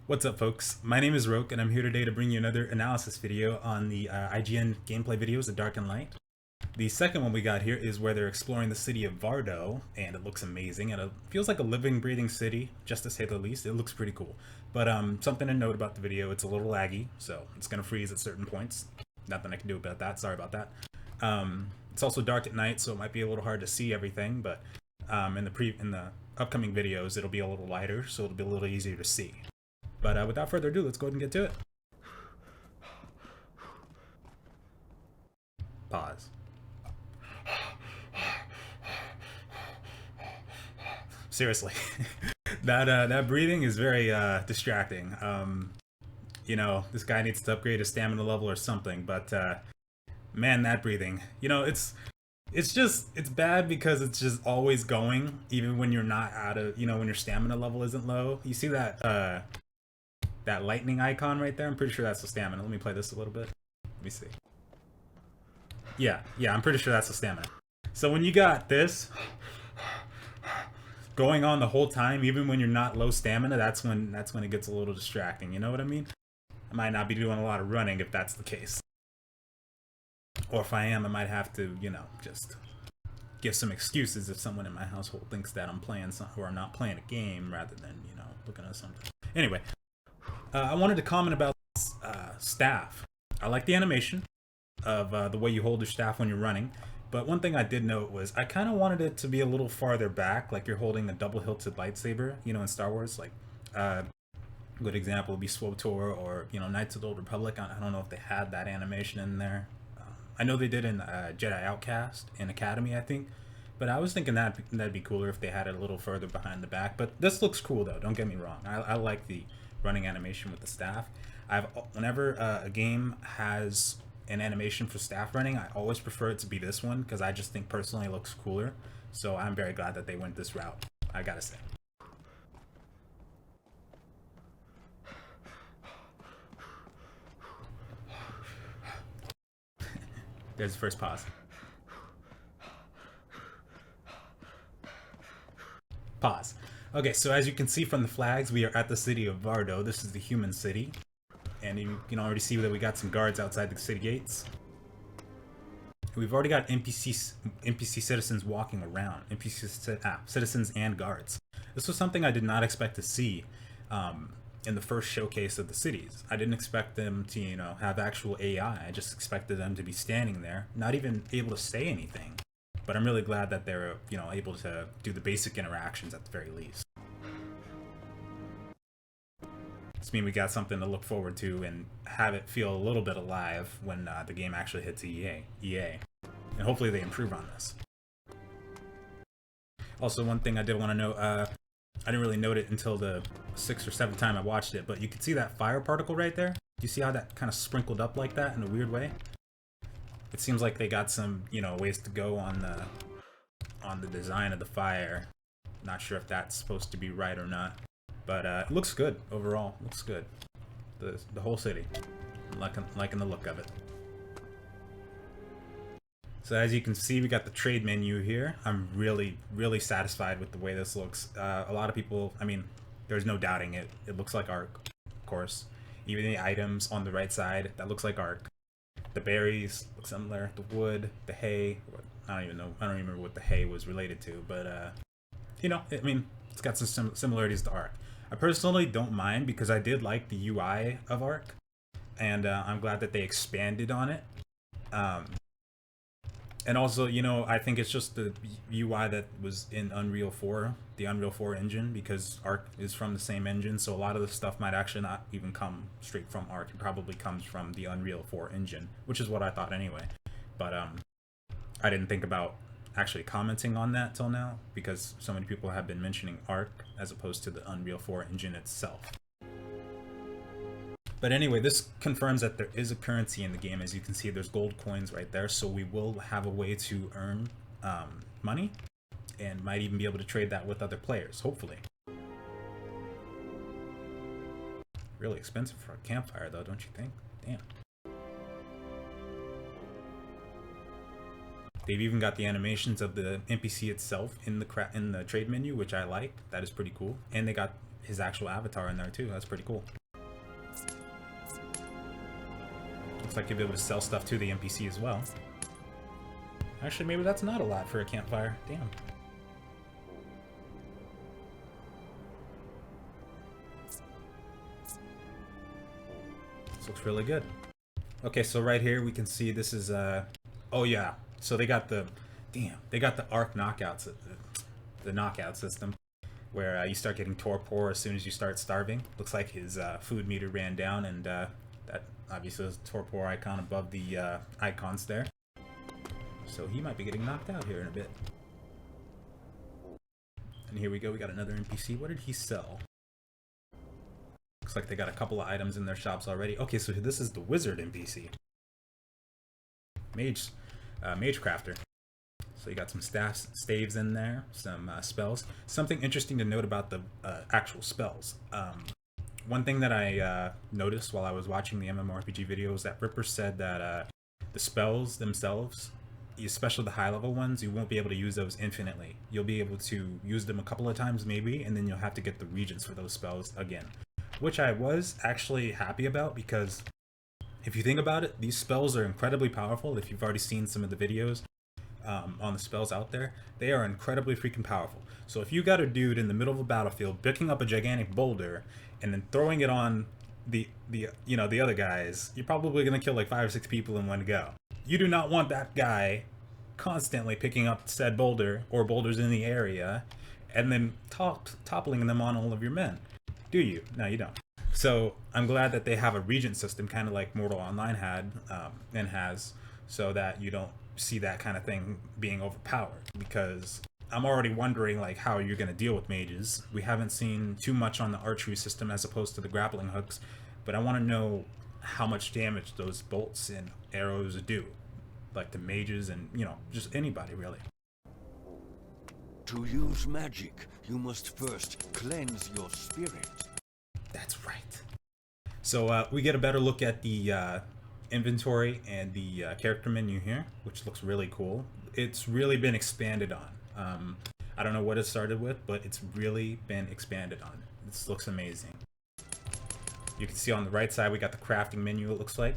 What's up, folks? My name is Roque, and I'm here today to bring you another analysis video on the IGN gameplay videos, The Dark and Light. The second one we got here is where they're exploring the city of Vardo, and it looks amazing, and it feels like a living, breathing city, just to say the least. It looks pretty cool. But something to note about the video, it's a little laggy, so it's going to freeze at certain points. Nothing I can do about that, sorry about that. It's also dark at night, so it might be a little hard to see everything, but in the upcoming videos, it'll be a little lighter, so it'll be a little easier to see. But without further ado, let's go ahead and get to it. Pause. Seriously, that breathing is very distracting. You know, this guy needs to upgrade his stamina level or something. But man, that breathing. You know, it's bad because it's just always going, even when you're not out of, you know, when your stamina level isn't low. You see that that lightning icon right there? I'm pretty sure that's the stamina. Let me play this a little bit. Let me see. Yeah, I'm pretty sure that's the stamina. So when you got this going on the whole time, even when you're not low stamina, that's when it gets a little distracting. You know what I mean? I might not be doing a lot of running if that's the case. Or if I am, I might have to, you know, just give some excuses if someone in my household thinks that I'm playing something or I'm not playing a game rather than, you know, looking at something. Anyway, I wanted to comment about staff. I like the animation of the way you hold your staff when you're running, but one thing I did note was I kind of wanted it to be a little farther back, like you're holding a double-hilted lightsaber, you know, in Star Wars. Like, a good example would be Swordplay or, you know, Knights of the Old Republic. I don't know if they had that animation in there. I know they did in Jedi Outcast in Academy, I think. But I was thinking that'd be cooler if they had it a little further behind the back. But this looks cool, though. Don't get me wrong. I like the running animation with the staff. Whenever a game has an animation for staff running, I always prefer it to be this one because I just think personally it looks cooler. So I'm very glad that they went this route, I gotta say. There's the first pause. Pause. Okay, so as you can see from the flags, we are at the city of Vardo. This is the human city. And you can already see that we got some guards outside the city gates. We've already got NPC citizens walking around. Citizens and guards. This was something I did not expect to see in the first showcase of the cities. I didn't expect them to, you know, have actual AI. I just expected them to be standing there, not even able to say anything. But I'm really glad that they're, you know, able to do the basic interactions at the very least. This means we got something to look forward to and have it feel a little bit alive when the game actually hits EA. And hopefully they improve on this. Also, one thing I did want to note, I didn't really note it until the 6th or 7th time I watched it, but you can see that fire particle right there? You see how that kind of sprinkled up like that in a weird way? It seems like they got some, you know, ways to go on the design of the fire. Not sure if that's supposed to be right or not. But it looks good overall. Looks good. The whole city. I'm liking the look of it. So as you can see, we got the trade menu here. I'm really satisfied with the way this looks. A lot of people, I mean, there's no doubting it. It looks like Ark, of course. Even the items on the right side, that looks like Ark. The berries look similar. The wood, the hay. I don't even know. I don't even remember what the hay was related to. But you know, I mean, it's got some similarities to Ark. I personally don't mind because I did like the UI of Ark, and I'm glad that they expanded on it. And also, you know, I think it's just the UI that was in Unreal 4, the Unreal 4 engine, because Ark is from the same engine, so a lot of the stuff might actually not even come straight from Ark. It probably comes from the Unreal 4 engine, which is what I thought anyway. But I didn't think about actually commenting on that till now, because so many people have been mentioning Ark as opposed to the Unreal 4 engine itself. But anyway, this confirms that there is a currency in the game. As you can see, there's gold coins right there, so we will have a way to earn money, and might even be able to trade that with other players, hopefully. Really expensive for a campfire, though, don't you think? Damn. They've even got the animations of the NPC itself in the trade menu, which I like. That is pretty cool. And they got his actual avatar in there too. That's pretty cool. Looks like you'll be able to sell stuff to the NPC as well. Actually, maybe that's not a lot for a campfire. Damn. This looks really good. Okay, so right here we can see this is oh yeah. So they got the arc knockouts, the knockout system, where you start getting torpor as soon as you start starving. Looks like his food meter ran down, and that obviously is a torpor icon above the icons there. So he might be getting knocked out here in a bit. And here we go, we got another NPC. What did he sell? Looks like they got a couple of items in their shops already. Okay, so this is the wizard NPC. Mage crafter. So you got some staves in there, some spells. Something interesting to note about the actual spells. One thing that I noticed while I was watching the MMORPG video is that Ripper said that the spells themselves, especially the high level ones, you won't be able to use those infinitely. You'll be able to use them a couple of times maybe, and then you'll have to get the regents for those spells again. Which I was actually happy about, because if you think about it, these spells are incredibly powerful. If you've already seen some of the videos on the spells out there, they are incredibly freaking powerful. So if you got a dude in the middle of a battlefield picking up a gigantic boulder and then throwing it on the other guys, you're probably gonna kill like 5 or 6 people in one go. You do not want that guy constantly picking up said boulder or boulders in the area and then toppling them on all of your men. Do you? No, you don't. So I'm glad that they have a regent system, kind of like Mortal Online had and has, so that you don't see that kind of thing being overpowered. Because I'm already wondering like how you're going to deal with mages. We haven't seen too much on the archery system as opposed to the grappling hooks, but I want to know how much damage those bolts and arrows do, like the mages and just anybody really. To use magic, you must first cleanse your spirit. That's right. So we get a better look at the inventory and the character menu here, which looks really cool. It's really been expanded on. I don't know what it started with, but it's really been expanded on. This looks amazing. You can see on the right side we got the crafting menu, it looks like.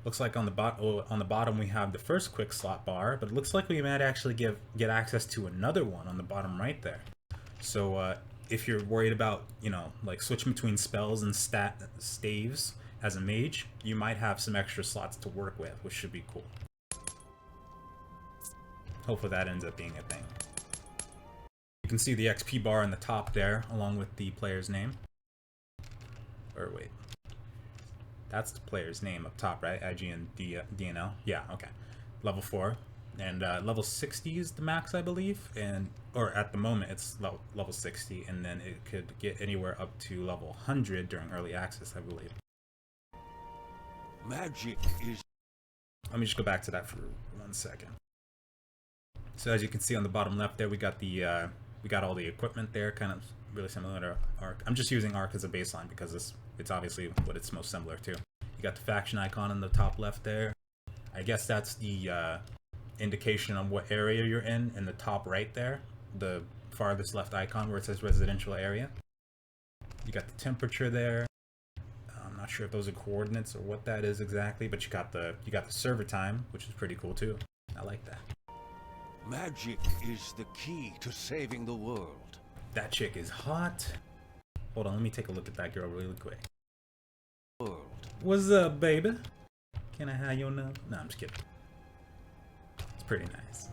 Looks like on the bottom we have the first quick slot bar, but it looks like we might actually get access to another one on the bottom right there. So if you're worried about, like switching between spells and staves as a mage, you might have some extra slots to work with, which should be cool. Hopefully that ends up being a thing. You can see the XP bar on the top there, along with the player's name. Or wait. That's the player's name up top, right? IGN DNL? Yeah, okay. Level 4. And level 60 is the max, I believe. Or at the moment, it's level 60. And then it could get anywhere up to level 100 during early access, I believe. Magic is... Let me just go back to that for 1 second. So as you can see on the bottom left there, we got all the equipment there, kind of really similar to Arc. I'm just using Arc as a baseline because it's obviously what it's most similar to. You got the faction icon in the top left there. I guess that's the indication on what area you're in the top right there, the farthest left icon where it says residential area. You got the temperature there. I'm not sure if those are coordinates or what that is exactly, but you got the server time, which is pretty cool too. I like that. Magic is the key to saving the world. That chick is hot. Hold on, let me take a look at that girl really quick. What's up, baby? Can I have your number? No, I'm just kidding. It's pretty nice.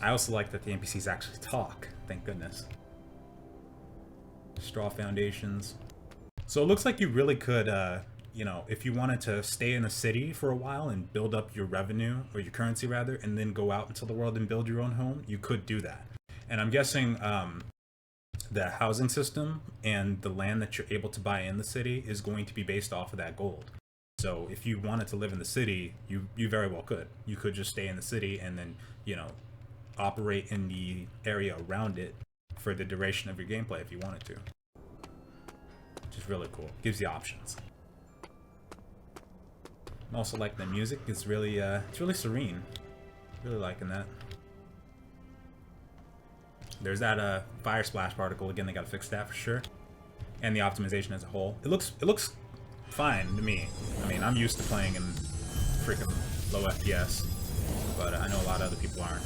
I also like that the NPCs actually talk. Thank goodness. Straw foundations. So it looks like you really could, if you wanted to stay in the city for a while and build up your revenue, or your currency rather, and then go out into the world and build your own home, you could do that. And I'm guessing the housing system and the land that you're able to buy in the city is going to be based off of that gold. So if you wanted to live in the city, you very well could. You could just stay in the city and then, operate in the area around it for the duration of your gameplay if you wanted to. Which is really cool. Gives you options. I also like the music. It's really serene. Really liking that. There's that fire splash particle again. They gotta fix that for sure, and the optimization as a whole. It looks fine to me. I mean, I'm used to playing in freaking low FPS, but I know a lot of other people aren't.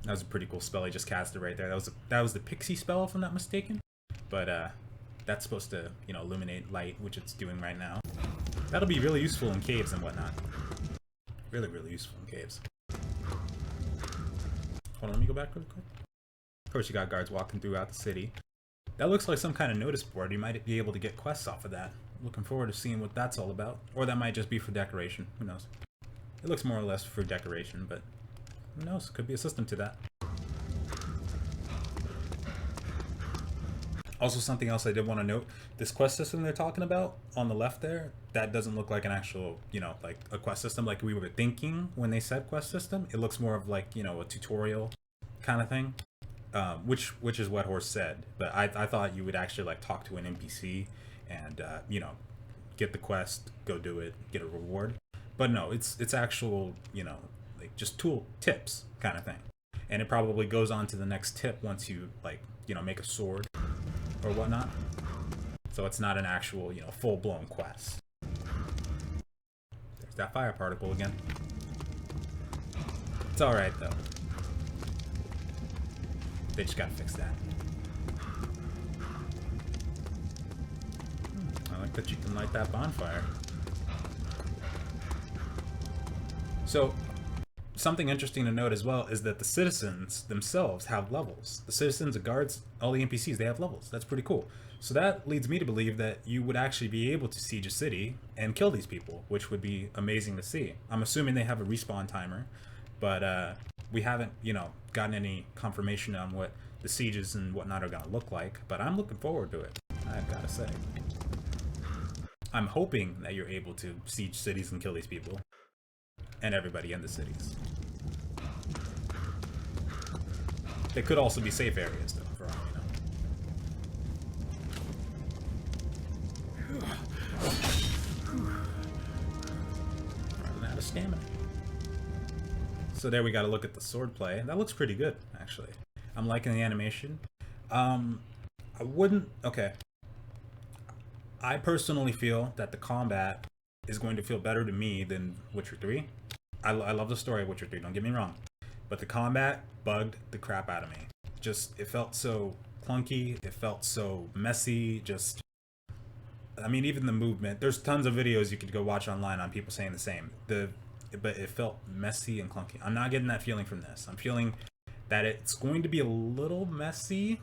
That was a pretty cool spell he just casted right there. That was the pixie spell, if I'm not mistaken. But that's supposed to, you know, illuminate light, which it's doing right now. That'll be really useful in caves and whatnot. Really, really useful in caves. Hold on, let me go back really quick. Of course, you got guards walking throughout the city. That looks like some kind of notice board. You might be able to get quests off of that. Looking forward to seeing what that's all about. Or that might just be for decoration. Who knows? It looks more or less for decoration, but who knows? Could be a system to that. Also, something else I did want to note, this quest system they're talking about on the left there, that doesn't look like an actual, you know, like a quest system like we were thinking when they said quest system. It looks more of like, you know, a tutorial kind of thing, which is what Horse said. But I thought you would actually like talk to an NPC and, you know, get the quest, go do it, get a reward. But no, it's actual, you know, like just tool tips kind of thing. And it probably goes on to the next tip once you, like, you know, make a sword or whatnot. So it's not an actual, you know, full-blown quest. There's that fire particle again. It's alright though. They just gotta fix that. I like that you can light that bonfire. So, something interesting to note as well is that the citizens themselves have levels. The citizens, the guards, all the NPCs, they have levels. That's pretty cool. So that leads me to believe that you would actually be able to siege a city and kill these people, which would be amazing to see. I'm assuming they have a respawn timer, but we haven't, you know, gotten any confirmation on what the sieges and whatnot are going to look like, but I'm looking forward to it, I've got to say. I'm hoping that you're able to siege cities and kill these people. And everybody in the cities. They could also be safe areas, though, for all we know. Running out of stamina. So there we got to look at the swordplay. That looks pretty good, actually. I'm liking the animation. I wouldn't... Okay. I personally feel that the combat is going to feel better to me than Witcher 3. I love the story of Witcher 3, don't get me wrong. But the combat bugged the crap out of me. Just, it felt so clunky, it felt so messy, just... I mean, even the movement. There's tons of videos you could go watch online on people saying the same. But it felt messy and clunky. I'm not getting that feeling from this. I'm feeling that it's going to be a little messy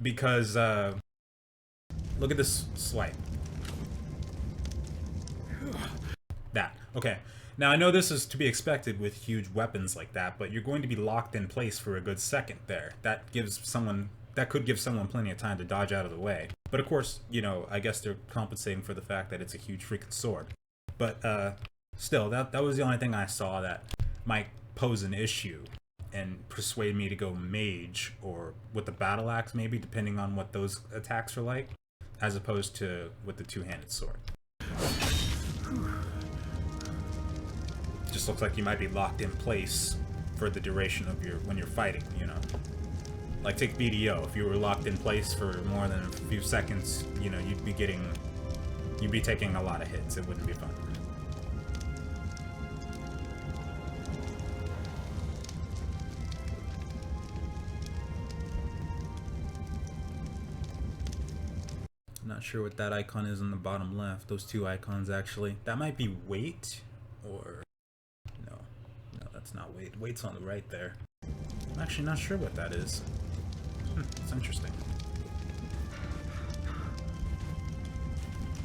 because, look at this swipe. That. Okay. Now, I know this is to be expected with huge weapons like that, but you're going to be locked in place for a good second there. That could give someone plenty of time to dodge out of the way. But of course, you know, I guess they're compensating for the fact that it's a huge freaking sword. But still, that was the only thing I saw that might pose an issue and persuade me to go mage or with the battle axe maybe, depending on what those attacks are like, as opposed to with the two-handed sword. Just looks like you might be locked in place for the duration of when you're fighting, you know. Like take BDO, if you were locked in place for more than a few seconds, you know, you'd be taking a lot of hits. It wouldn't be fun. I'm not sure what that icon is on the bottom left. Those two icons actually. That might be weight or no, that's not weight. Weight's on the right there. I'm actually not sure what that is. It's interesting.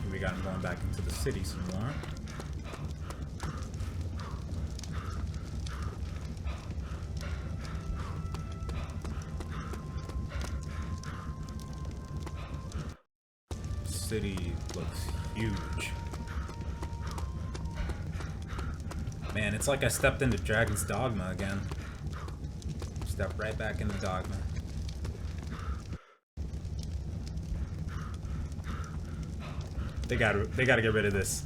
Here we got him going back into the city some more. City looks huge. Man, it's like I stepped into Dragon's Dogma again. Stepped right back into Dogma. They gotta get rid of this.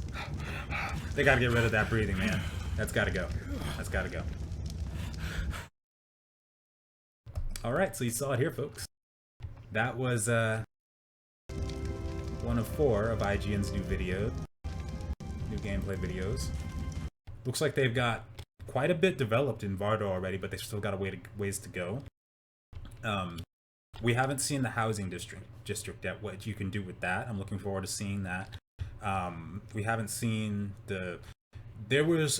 They gotta get rid of that breathing, man. That's gotta go. That's gotta go. Alright, so you saw it here, folks. That was one of 4 of IGN's new gameplay videos. Looks like they've got quite a bit developed in Vardo already, but they've still got ways to go. We haven't seen the housing district yet, what you can do with that. I'm looking forward to seeing that. We haven't seen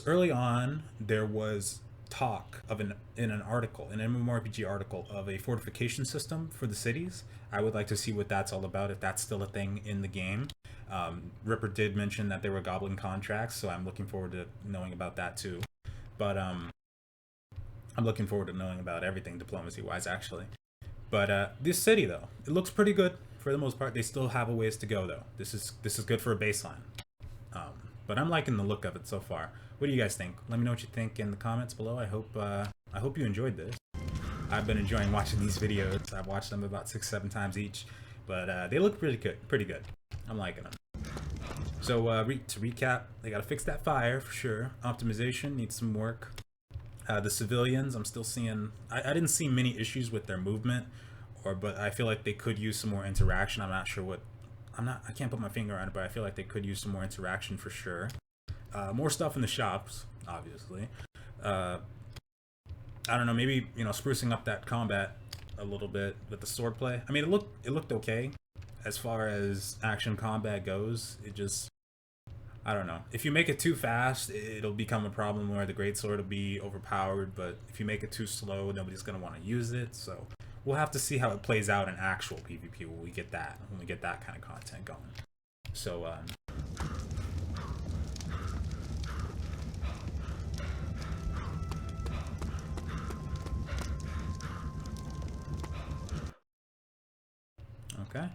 early on, there was talk of in an MMORPG article, of a fortification system for the cities. I would like to see what that's all about, if that's still a thing in the game. Ripper did mention that there were goblin contracts, so I'm looking forward to knowing about that too. But I'm looking forward to knowing about everything diplomacy-wise, actually. But this city, though, it looks pretty good for the most part. They still have a ways to go, though. This is good for a baseline. But I'm liking the look of it so far. What do you guys think? Let me know what you think in the comments below. I hope you enjoyed this. I've been enjoying watching these videos. I've watched them about 6-7 times each, but they look pretty good. I'm liking them. So to recap, they gotta fix that fire for sure. Optimization needs some work. The civilians, I'm still seeing. I didn't see many issues with their movement, but I feel like they could use some more interaction. I'm not sure what. I can't put my finger on it, but I feel like they could use some more interaction for sure. More stuff in the shops, obviously. I don't know, maybe, sprucing up that combat a little bit with the swordplay. I mean, it looked okay as far as action combat goes. It just, I don't know. If you make it too fast, it'll become a problem where the greatsword will be overpowered. But if you make it too slow, nobody's gonna want to use it. So we'll have to see how it plays out in actual PvP when we get that kind of content going. So okay.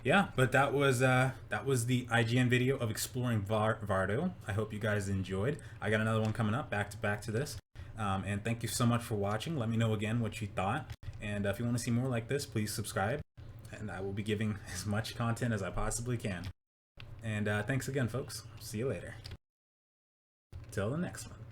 Yeah, but that was the IGN video of exploring Vardo. I hope you guys enjoyed. I got another one coming up, back to this. And thank you so much for watching. Let me know again what you thought. And if you want to see more like this, please subscribe. And I will be giving as much content as I possibly can. And thanks again, folks. See you later. Till the next one.